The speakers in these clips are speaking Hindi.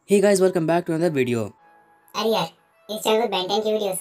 Hey guys, welcome back to another video. अरे यार, इस चैनल पर बेंटन की वीडियोस।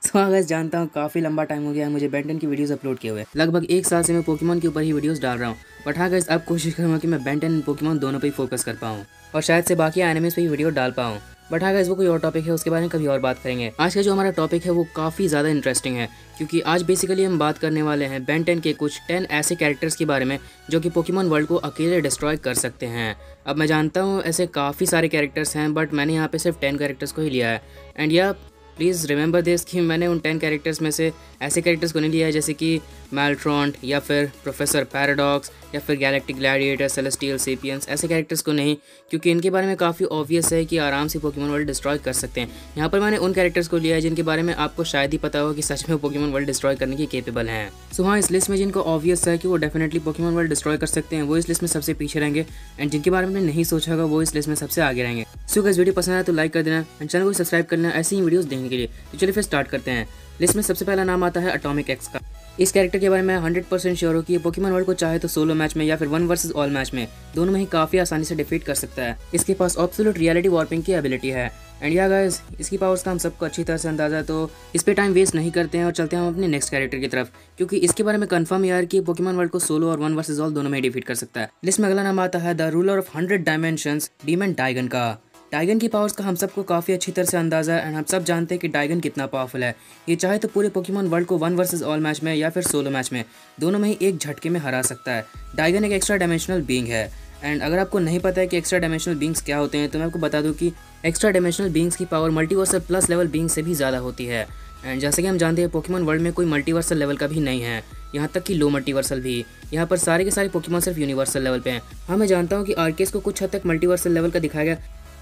सो हाँ गाइस, जानता हूँ काफ़ी लंबा टाइम हो गया है मुझे बेंटन की वीडियोस अपलोड किए हुए। लगभग एक साल से मैं पोकेमॉन के ऊपर ही वीडियोस डाल रहा हूँ। बट हाँ गाइस, अब कोशिश करूँगा कि मैं बेंटन और पोकेमॉन दोनों पे ही फोकस कर पाऊँ और शायद से बाकी एनिमेस पे ही वीडियो डाल पाऊँ। बट हाँ गाइस, वो कोई और टॉपिक है, उसके बारे में कभी और बात करेंगे। आज का जो हमारा टॉपिक है वो काफ़ी ज़्यादा इंटरेस्टिंग है, क्योंकि आज बेसिकली हम बात करने वाले हैं बेंटन के कुछ 10 ऐसे कैरेक्टर्स के बारे में जो कि पोकेमॉन वर्ल्ड को अकेले डिस्ट्रॉय कर सकते हैं। अब मैं जानता हूँ ऐसे काफ़ी सारे कैरेक्टर्स हैं, बट मैंने यहाँ पे सिर्फ 10 कैरेक्टर्स को ही लिया है। एंड या प्लीज़ रिमेंबर दिस कि मैंने उन 10 कैरेक्टर्स में से ऐसे कैरेक्टर्स को नहीं लिया है जैसे कि मैल्ट्रॉन्ट या फिर प्रोफेसर पैराडॉक्स या फिर गैलेक्टिक ग्लैडिएटर, सेलेस्टियल सेपियंस, ऐसे कैरेक्टर्स को नहीं, क्योंकि इनके बारे में काफ़ी ऑब्वियस है कि आराम से पोकेमॉन वर्ल्ड डिस्ट्रॉय कर सकते हैं। यहाँ पर मैंने उन कैरेक्टर्स को लिया है जिनके बारे में आपको शायद ही पता हो कि सच में पोकेमॉन वर्ल्ड डिस्ट्रॉय करने के केपेबल हैं। सो हाँ, इस लिस्ट में जिनको ऑब्वियस है कि वो डेफिनेटली पोकेमॉन वर्ल्ड डिस्ट्रॉय कर सकते हैं वो इस लिस्ट में सबसे पीछे रहेंगे, एंड जिनके बारे में नहीं सोचा होगा वो इस लिस्ट में सबसे आगे रहेंगे। सो अगर वीडियो पसंद आए तो लाइक कर देना एंड चैनल को सब्सक्राइब करना ऐसी ही वीडियोस देखने के लिए। तो चलिए फिर स्टार्ट करते हैं। लिस्ट में सबसे पहला नाम आता है एटॉमिक एक्स का। इस कैरेक्टर के बारे में 100% श्योर हो कि ये पोकेमॉन वर्ल्ड को चाहे तो सोलो मैच में या फिर 1 वर्सेस ऑल मैच में दोनों में ही काफ़ी आसानी से डिफीट कर सकता है। इसके पास एब्सोल्यूट रियलिटी वार्पिंग की एबिलिटी है। एंड या गाइस, इसकी पावर्स का हम सबको अच्छी तरह से अंदाजा है, तो इस पे टाइम वेस्ट नहीं करते हैं और चलते हैं हम अपने नेक्स्ट कैरेक्टर की तरफ, क्योंकि इसके बारे में कंफर्म यार कि पोकेमॉन वर्ल्ड को सोलो और 1 वर्सेस ऑल दोनों में ही डिफीट कर सकता है। लिस्ट में अगला नाम आता है the ruler of 100 dimensions, demon Dagon का। डाइगन की पावर्स का हम सबको काफ़ी अच्छी तरह से अंदाजा है एंड हम सब जानते हैं कि डाइगन कितना पावरफुल है। ये चाहे तो पूरे पोकेमॉन वर्ल्ड को 1 वर्सेस ऑल मैच में या फिर सोलो मैच में दोनों में ही एक झटके में हरा सकता है। डाइगन एक एक्स्ट्रा डायमेंशनल बीइंग है। एंड अगर आपको नहीं पता है कि एक्स्ट्रा डायमेंशनल बीइंग्स क्या होते हैं तो मैं आपको बता दूं कि एक्स्ट्रा डायमेंशनल बीइंग्स की power multiversal plus level being से भी ज़्यादा होती है। एंड जैसे कि हम जानते हैं पोकेमॉन वर्ल्ड में कोई मल्टीवर्सल लेवल का भी नहीं है, यहाँ तक कि लो मल्टीवर्सल भी। यहाँ पर सारे के सारे पोकेमॉन सिर्फ यूनिवर्सल लेवल पे हैं। हाँ, मैं जानता हूँ कि आर्केस को कुछ हद तक मल्टीवर्सल लेवल का दिखाया गया,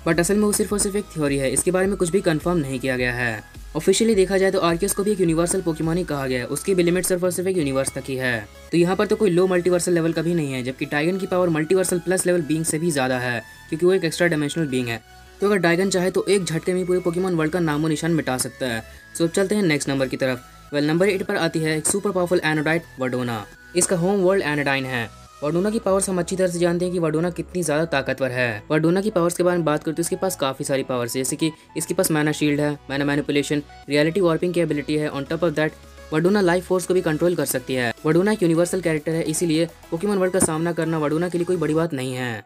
बट असल में वो सिर्फ और सिर्फ एक थ्योरी है। इसके बारे में कुछ भी कंफर्म नहीं किया गया है। ऑफिशियली देखा जाए तो आर्कियस को भी एक यूनिवर्सल पोकेमॉन ही कहा गया है, उसकी भी लिमिट सिर्फ और सिर्फ एक यूनिवर्स तक ही है। तो यहाँ पर तो कोई लो मल्टीवर्सल लेवल का भी नहीं है, जबकि डाइगन की power multiversal plus level being से भी ज़्यादा है, क्योंकि वो एक एक्स्ट्रा डायमेंशनल बीइंग है। तो अगर डाइगन चाहे तो एक झटके में पूरे पोकेमॉन वर्ल्ड का नामो निशान मिटा सकता है। सो अब चलते हैं नेक्स्ट नंबर की तरफ। वेल, नंबर 8 पर आती है एक सुपर पावरफुल एनोडाइट वर्डोना। इसका होम वर्ल्ड एनाडाइन है। वर्डोना की पावर्स हम अच्छी तरह से जानते हैं कि वर्डोना कितनी ज़्यादा ताकतवर है। वर्डोना की पावर्स के बारे में बात करते हैं तो इसके पास काफ़ी सारी पावर्स है, जैसे कि इसके पास मैना शील्ड है, मैना मैनिपुलेशन, रियलिटी वार्पिंग की एबिलिटी है। ऑन टॉप ऑफ दैट वर्डोना लाइफ फोर्स को भी कंट्रोल कर सकती है। वर्डोना एक यूनिवर्सल कैरेक्टर है, इसीलिए पोकेमॉन वर्ल्ड का सामना करना वर्डोना के लिए कोई बड़ी बात नहीं है।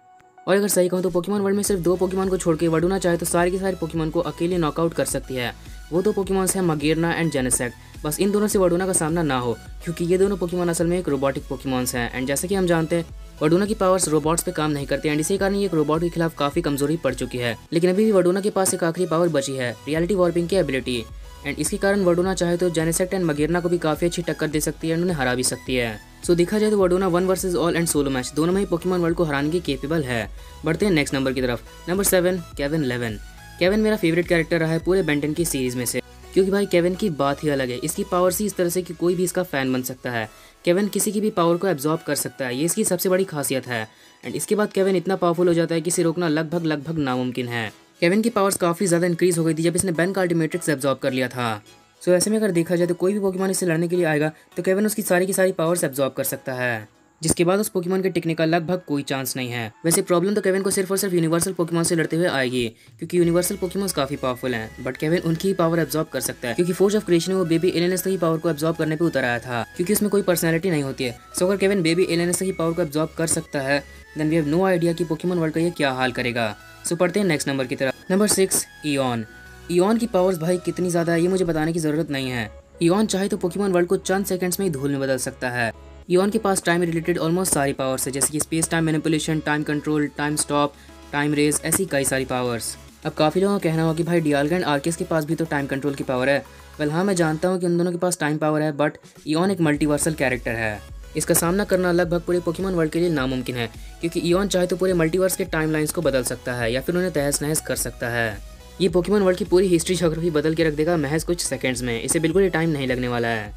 और अगर सही कहूँ तो पोकेमॉन वर्ल्ड में सिर्फ 2 पोकेमॉन को छोड़ के वर्डोना चाहे तो सारे के सारे पोकेमॉन को अकेले नॉकआउट कर सकती है। वो 2 पोकेमॉन्स हैं मगेरना एंड जेनेसेक्ट। बस इन दोनों से वर्डोना का सामना ना हो, क्योंकि ये दोनों पोकेमॉन असल में एक रोबोटिक पोकेमॉन्स हैं। एंड जैसे कि हम जानते हैं वर्डोना की पावर्स रोबोट्स पे काम नहीं करती एंड इसी कारण ये एक रोबोट के खिलाफ काफ़ी कमजोरी पड़ चुकी है। लेकिन अभी भी वर्डोना के पास एक आखिरी पावर बची है, रियलिटी वार्पिंग की एबिलिटी। एंड इसके कारण वर्डोना चाहे तो जेनेसेक्ट एंड मगेरना को भी काफ़ी अच्छी टक्कर दे सकती है एंड उन्हें हरा भी सकती है। सो देखा जाए तो वर्डोना 1 versus all and solo match दोनों में ही पोकेमॉन वर्ल्ड को हराने की केपेबल है। बढ़ते हैं नेक्स्ट नंबर की तरफ। Number 7, Kevin 11। केविन मेरा फेवरेट कैरेक्टर रहा है पूरे बेंटन की सीरीज में से, क्योंकि भाई केविन की बात ही अलग है। इसकी पावर सी इस तरह से कि कोई भी इसका फैन बन सकता है। केविन किसी की भी पावर को एब्जॉर्ब कर सकता है, ये इसकी सबसे बड़ी खासियत है। एंड इसके बाद केविन इतना पावरफुल हो जाता है कि इसे रोकना लगभग नामुमकिन है। केविन की पावर्स काफ़ी ज़्यादा इंक्रीज हो गई थी जब इसने बेन का अल्टीमेट्रिक्स एब्जॉर्ब कर लिया था। सो ऐसे में अगर देखा जाए तो कोई भी पोकेमॉन इससे लड़ने के लिए आएगा तो केविन उसकी सारी की सारी पावर्स एब्जॉर्ब कर सकता है, जिसके बाद उस पोकेमॉन के टिकने का लगभग कोई चांस नहीं है। वैसे प्रॉब्लम तो केविन को सिर्फ और सिर्फ यूनिवर्सल पोकेमॉन से लड़ते हुए आएगी, क्योंकि यूनिवर्सल पोकेमॉन्स काफी पावरफुल हैं, बट केविन उनकी ही पावर एब्जॉर्ब कर सकता है, क्योंकि फोर्स ऑफ क्रिएशन में वो बेबी एलियनस की पावर को एब्जॉर्ब करने पे उतर आया था, क्योंकि उसमें कोई पर्सनैलिटी नहीं होती है। सो अगर केविन बेबी एलियनस की पावर को एब्जॉर्ब कर सकता है then we have no idea कि पोकेमॉन वर्ल्ड का ये क्या हाल करेगा। सो पढ़ते हैं नेक्स्ट नंबर की तरफ। Number 6, ion. इयॉन की पावर्स भाई कितनी ज्यादा है ये मुझे बताने की जरूरत नहीं है। इयॉन चाहे तो पोकेमॉन वर्ल्ड को चंद सेकंड्स में ही धूल में बदल सकता है। इयॉन के पास टाइम रिलेटेड ऑलमोस्ट सारी पावर्स है, जैसे कि space time manipulation, time control, time stop, time rage, ऐसी कई सारी पावर्स। अब काफ़ी लोगों का कहना हो कि भाई डियालगा एंड आर्केस के पास भी तो टाइम कंट्रोल की पावर है। वेल हाँ, मैं जानता हूँ कि उन दोनों के पास टाइम पावर है, बट इयॉन एक मल्टीवर्सल कैरेक्टर है। इसका सामना करना लगभग पूरे पोकेमॉन वर्ल्ड के लिए नामुमकिन है, क्योंकि इयॉन चाहे तो पूरे मल्टीवर्स के टाइम लाइन्स को बदल सकता है या फिर उन्हें तहस नहस कर सकता है। ये पोकेमॉन वर्ल्ड की पूरी हिस्ट्री ज्योग्राफी बदल के रख देगा महज कुछ सेकंड्स में। इसे बिल्कुल ही टाइम नहीं लगने वाला है।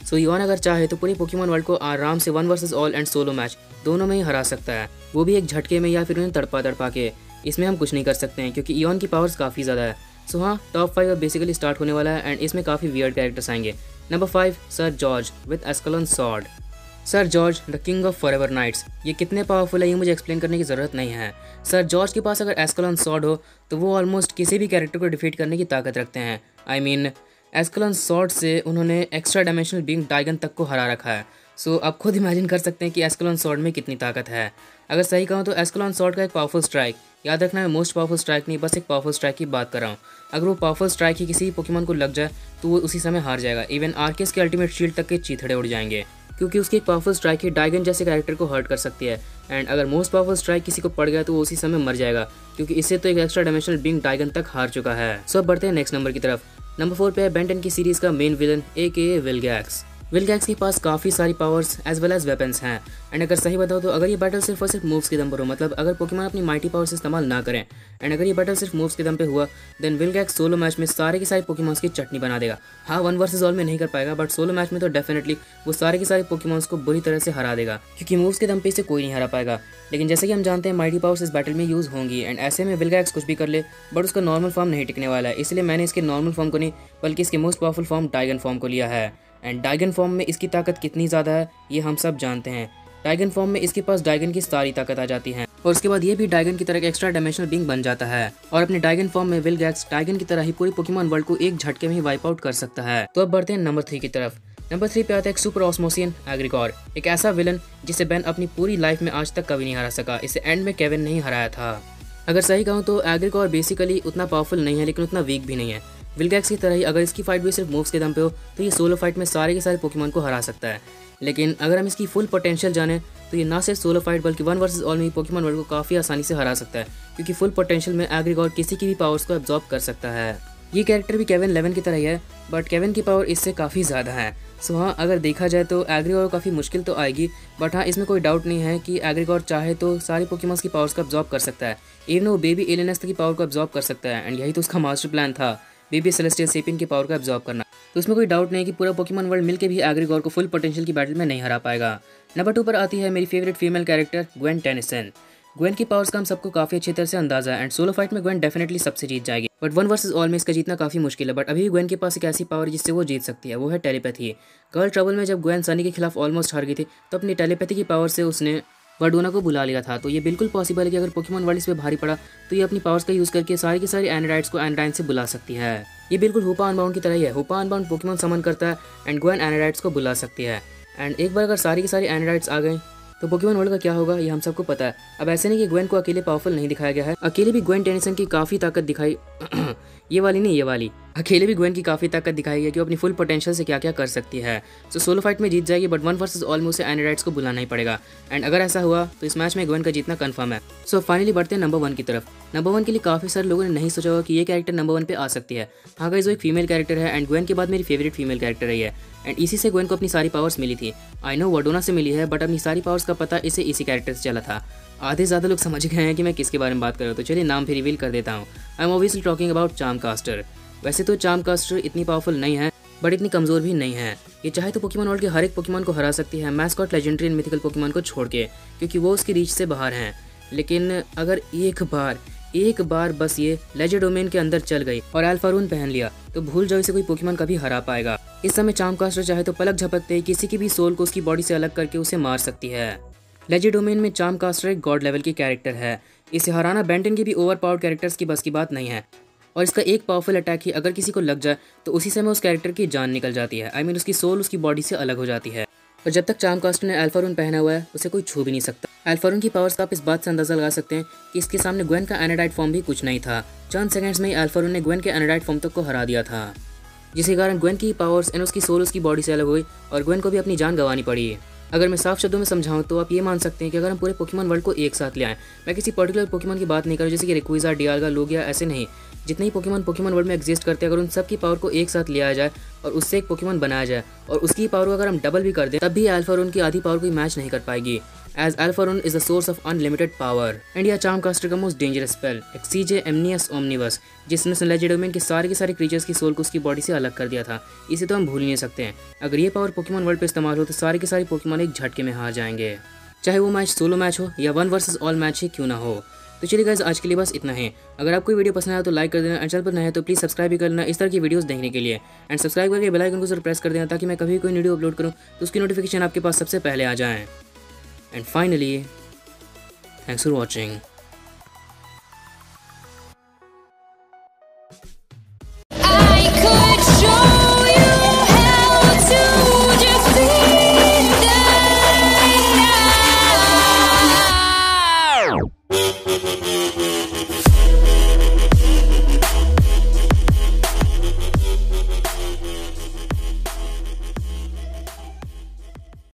सो इयॉन अगर चाहे तो पूरे पोकेमॉन वर्ल्ड को आराम से 1 versus all and solo match दोनों में ही हरा सकता है, वो भी एक झटके में या फिर उन्हें तड़पा के। इसमें हम कुछ नहीं कर सकते हैं क्योंकि इयॉन की पावर्स काफ़ी ज़्यादा है। सो हाँ, टॉप 5 अब बेसिकली स्टार्ट होने वाला है एंड इसमें काफ़ी वियर्ड कैरेक्टर्स आएंगे। Number 5, sir George with Ascalon sword. Sir George the king of forever knights, ये कितने पावरफुल है ये मुझे एक्सप्लेन करने की ज़रूरत नहीं है। सर जॉर्ज के पास अगर एस्कलोन सॉर्ड हो तो वो ऑलमोस्ट किसी भी कैरेक्टर को डिफीट करने की ताकत रखते हैं। आई मीन एस्कलोन सॉर्ड से उन्होंने एक्स्ट्रा डायमेंशनल बीइंग डाइगन तक को हरा रखा है। सो आप खुद इमेजिन कर सकते हैं कि एस्कलोन सॉर्ड में कितनी ताकत है। अगर सही कहूँ तो एस्कलोन सॉर्ड का एक पावरफुल स्ट्राइक, याद रखना है मोस्ट पावरफुल स्ट्राइक नहीं, बस एक पावरफुल स्ट्राइक की बात कर रहा हूँ। अगर वो पावरफुल स्ट्राइक ही किसी पोकेमॉन को लग जाए तो वो उसी समय हार जाएगा। इवन आर्केस के अल्टीमेट शील्ड तक के चीथड़े उड़ जाएंगे, क्योंकि उसकी एक पावरफुल स्ट्राइक ही डाइगन जैसे कैरेक्टर को हर्ट कर सकती है। एंड अगर मोस्ट पावरफुल स्ट्राइक किसी को पड़ गया तो वो उसी समय मर जाएगा, क्योंकि इससे तो एक एक्स्ट्रा डायमेंशनल बीइंग डाइगन तक हार चुका है। सो अब बढ़ते हैं नेक्स्ट नंबर की तरफ। नंबर 4 पे है बेन 10 की सीरीज का main villain AKA Vilgax. Vilgax के पास काफ़ी सारी powers as well as weapons हैं। एंड अगर सही बताओ तो अगर ये बैटल सिर्फ और सिर्फ मूव्स के दम पर हो, मतलब अगर पोकेमॉन अपनी माइटी पावर्स इस्तेमाल ना करें, एंड अगर ये बैटल सिर्फ मूव्स के दम पे हुआ, देन विलगैक्स सोलो मैच में सारे के सारे पोकेमॉन्स की चटनी बना देगा। हाँ 1 वर्सेस ऑल में नहीं कर पाएगा, बट सोलो मैच में तो डेफिनेटली वो सारे के सारे पोकेमॉन्स को बुरी तरह से हरा देगा, क्योंकि मूव्स के दम पे इसे कोई नहीं हरा पाएगा। लेकिन जैसे कि हम जानते हैं माइटी पावर्स इस बैटल में यूज़ होंगी, एंड ऐसे में विलगैक्स कुछ भी कर ले बट उसका नॉर्मल फॉर्म नहीं टिकने वाला है। इसलिए मैंने इसके नॉर्मल फॉर्म को नहीं बल्कि इसके मोस्ट पावरफुल फॉर्म डाइगन फॉर्म को लिया है। एंड डाइगन फॉर्म में इसकी ताकत कितनी ज़्यादा है ये हम सब जानते हैं। डाइगन फॉर्म में इसके पास डाइगन की सारी ताकत आ जाती है, और उसके बाद ये भी डाइगन की तरह एक एक्स्ट्रा डायमेंशनल बीइंग बन जाता है। और अपने डाइगन फॉर्म में विलगैक्स डाइगन की तरह ही पूरी पोकेमॉन वर्ल्ड को एक झटके में ही वाइप आउट कर सकता है। तो अब बढ़ते हैं नंबर 3 की तरफ। नंबर 3 पे आता है एक सुपर ऑस्मोसियन एग्रीगोर, एक ऐसा विलन जिसे बेन अपनी पूरी लाइफ में आज तक कभी नहीं हरा सका। इसे एंड में केविन नहीं हराया था। अगर सही कहूँ तो एग्रीगोर बेसिकली उतना पावरफुल नहीं है, लेकिन उतना वीक भी नहीं है। विलगैक्स की तरह ही अगर इसकी फाइट भी सिर्फ मूव्स के दम पे हो तो ये सोलो फाइट में सारे के सारे पोकेमॉन को हरा सकता है। लेकिन अगर हम इसकी फुल पोटेंशियल जाने तो ये ना सिर्फ सोलो फाइट बल्कि 1 वर्सेस ऑल में ही पोकेमॉन वर्ल्ड को काफ़ी आसानी से हरा सकता है, क्योंकि फुल पोटेंशियल में एग्रीगोर किसी की भी पावर्स को एब्जॉर्ब कर सकता है। ये कैरेक्टर भी केविन 11 की तरह ही है, बट केविन की पावर इससे काफ़ी ज़्यादा है। सो हाँ, अगर देखा जाए तो एग्रीगोर काफ़ी मुश्किल तो आएगी, बट हाँ इसमें कोई डाउट नहीं है कि एग्रीगोर चाहे तो सारे पोकेमॉन्स की पावर्स को एब्जॉर्ब कर सकता है। इवन वो बेबी एलियनस की पावर को एब्जॉर्ब कर सकता है, एंड यही तो उसका मास्टर प्लान था, बेबी सेलेस्टियल सेपियन की पावर को एब्जॉर्ब करना। तो उसमें कोई डाउट नहीं है कि पूरा पोकेमॉन वर्ल्ड मिलके भी एग्रीगोर को फुल पोटेंशियल की बैटल में नहीं हरा पाएगा। नंबर 2 पर आती है मेरी favourite female character Gwen Tennyson. Gwen की पावर्स का हम सबको काफ़ी अच्छी तरह से अंदाजा है, एंड सोलो फाइट में ग्वेन डेफिनेटली सबसे जीत जाएगी, बट 1 वर्सेस ऑल में इसका जीतना काफ़ी मुश्किल है। बट अभी ग्वेन के पास एक ऐसी पावर जिससे वो जीत सकती है, वो है टेलीपैथी। गर्ल ट्रबल में जब ग्वेन सनी के खिलाफ ऑलमोस्ट हार गई थी तो अपनी टेलीपैथी की पावर से उसने वर्डोना को बुला लिया था। तो ये बिल्कुल पॉसिबल है कि अगर पोकेमॉन वर्ल्ड इस पर भारी पड़ा तो ये अपनी पावर्स का यूज़ करके सारी की सारी एनाडाइट्स को एनाडाइन से बुला सकती है। ये बिल्कुल हुपा अनबाउंड की तरह ही है। हुपा अनबाउंड पोकेमॉन समन करता है एंड ग्वेन एनाडाइट्स को बुला सकती है। एंड एक बार अगर सारी की सारी एनाडाइट्स आ गई तो पोकेमॉन वर्ल्ड का क्या होगा ये हम सबको पता है। अब ऐसे नहीं कि ग्वेन को अकेले पावरफुल नहीं दिखाया गया है, अकेले भी ग्वेन टेनिसन की काफ़ी ताकत दिखाई ये वाली नहीं, ये वाली अकेले भी ग्वेन की काफ़ी ताकत दिखाई है कि वो अपनी फुल पोटेंशियल से क्या क्या कर सकती है। सो सोलो फाइट में जीत जाएगी, बट 1 वर्सेस ऑल में उसे एनाडाइट्स को बुलाना ही पड़ेगा। एंड अगर ऐसा हुआ तो इस मैच में ग्वेन का जीतना कंफर्म है। सो फाइनली बढ़ते हैं नंबर 1 की तरफ। नंबर 1 के लिए काफ़ी सारे लोगों ने नहीं सोचा होगा कि ये कैरेक्टर नंबर 1 पे आ सकती है। हाँ गाइस, वो एक फीमेल कैरेक्टर है, एंड ग्वेन के बाद मेरी फेवरेट फीमेल कैरेक्टर रही है, एंड इसी से ग्वेन को अपनी सारी पावर्स मिली थी। आई नो वर्डोना से मिली है, बट अपनी सारी पावर्स का पता इसे इसी कैरेक्टर से चला था। आधे ज़्यादा लोग समझ गए हैं कि मैं किसके बारे में बात कर रहा हूँ, तो चलिए नाम फिर रिवील कर देता हूँ। I am obviously talking about Charmcaster. वैसे तो चार्मकास्टर इतनी पावरफुल नहीं है, बट इतनी कमज़ोर भी नहीं है। ये चाहे तो पोकेमॉन वर्ल्ड के हर एक पोकेमॉन को हरा सकती है, mascot, legendary and mythical Pokemon को छोड़ के, क्योंकि वो उसकी रीच से बाहर हैं। लेकिन अगर एक बार बस ये लेजेंड डोमेन के अंदर चल गई और अल्फारून पहन लिया तो भूल जाओ इसे कोई पोकेमॉन कभी हरा पाएगा। इस समय चार्मकास्टर चाहे तो पलक झपकते ही किसी की भी सोल को उसकी बॉडी से अलग करके उसे मार सकती है। लेजेंड डोमेन में चार्मकास्टर एक गॉड लेवल की कैरेक्टर है। इसे हराना बेंटन के भी ओवर पावर्ड कैरेक्टर्स की बस की बात नहीं है, और इसका एक पावरफुल अटैक ही अगर किसी को लग जाए तो उसी समय उस कैरेक्टर की जान निकल जाती है। आई मीन उसकी सोल उसकी बॉडी से अलग हो जाती है। और जब तक चार्मकास्टर ने अल्फारून पहना हुआ है उसे कोई छू भी नहीं सकता। अल्फारून की पावर्स का आप इस बात से अंदाजा लगा सकते हैं कि इसके सामने ग्वेन का एनाडाइट फॉर्म भी कुछ नहीं था। चंद सेकंड्स में ही अल्फारून ने ग्वेन के एनाडाइट फॉर्म तक को हरा दिया था, जिसके कारण ग्वेन की पावर्स एंड उसकी सोल उसकी बॉडी से अलग हुई और ग्वेन को भी अपनी जान गंवानी पड़ी। अगर मैं साफ शब्दों में समझाऊं तो आप ये मान सकते हैं कि अगर हम पूरे पोकेमॉन वर्ल्ड को एक साथ ले आएं, मैं किसी पर्टिकुलर पोकेमॉन की बात नहीं कर रहा जैसे कि रेक्विज़ा, डियाल्गा, लोगिया, ऐसे नहीं, जितने ही पोकेमॉन वर्ल्ड में एग्जिस्ट करते हैं अगर उन सब की पावर को एक साथ लिया जाए और उससे एक पोकेमॉन बनाया जाए और उसकी पावर को अगर हम डबल भी कर दें तब भी अल्फारून की आधी पावर कोई मैच नहीं कर पाएगी, as Alpharune is the source of unlimited power. And यह चार्मकास्टर का मोस्ट डेंजरस स्पेल एक्सीजे एमनियस ओमनिवर्स, जिसने लेजेंड डोमेन के सारे क्रीचर्स की सोल को उसकी बॉडी से अलग कर दिया था। इसे तो हम भूल ही नहीं सकते हैं। अगर ये पावर पोकेमॉन वर्ल्ड पे इस्तेमाल हो तो सारे के सारे पोकेमॉन एक झटके में हार जाएंगे, चाहे वो मैच सोलो मैच हो या 1 वर्सेस ऑल मैच ही क्यों ना हो। तो तो चलिए गाइस, आज के लिए बस इतना है। अगर आपको वीडियो पसंद आया तो लाइक कर देना, चैनल पर नया है तो प्लीज़ सब्सक्राइब भी कर लेना इस तरह की वीडियोस देखने के लिए। एंड सब्सक्राइब करके बेल आइकन को जरूर प्रेस कर देना ताकि मैं कभी कोई वीडियो अपलोड करूँ तो उसकी नोटिफिकेशन आपके पास सबसे पहले आ जाए। And finally, thanks for watching.